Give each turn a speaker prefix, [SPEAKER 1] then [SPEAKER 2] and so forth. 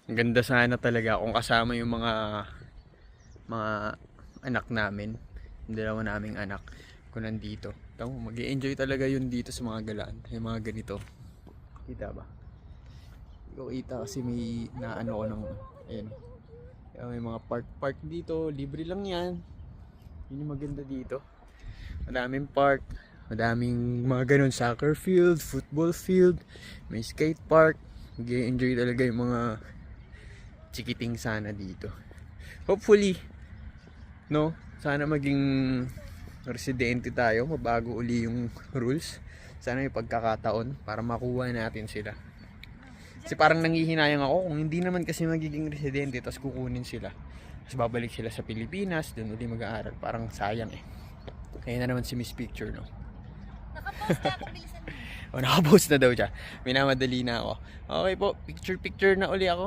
[SPEAKER 1] Ang ganda sana talaga kung kasama yung mga anak namin. Yung dalawa naming anak kung nandito. Tamo, mag-i-enjoy talaga yun dito sa mga galaan. Yung mga ganito. Kita ba? Hindi ko kita kasi may naano ko ng ayun. Kaya may mga park dito. Libre lang yan. Yun yung maganda dito. Madaming park. Madaming mga ganun, soccer field, football field, may skate park. Mag-enjoy talaga yung mga chikiting sana dito. Hopefully, no? Sana maging residente tayo, mabago uli yung rules. Sana may pagkakataon para makuha natin sila. Kasi parang nangihinayang ako kung hindi naman kasi magiging residente tapos kukunin sila. Tapos babalik sila sa Pilipinas, doon uli mag-aaral. Parang sayang eh. Kaya na naman si Miss Picture, no?
[SPEAKER 2] Nakapost ka, pabilisan mo.
[SPEAKER 1] O, nakapost na daw siya. Minamadali na ako. Okay po, picture na uli ako.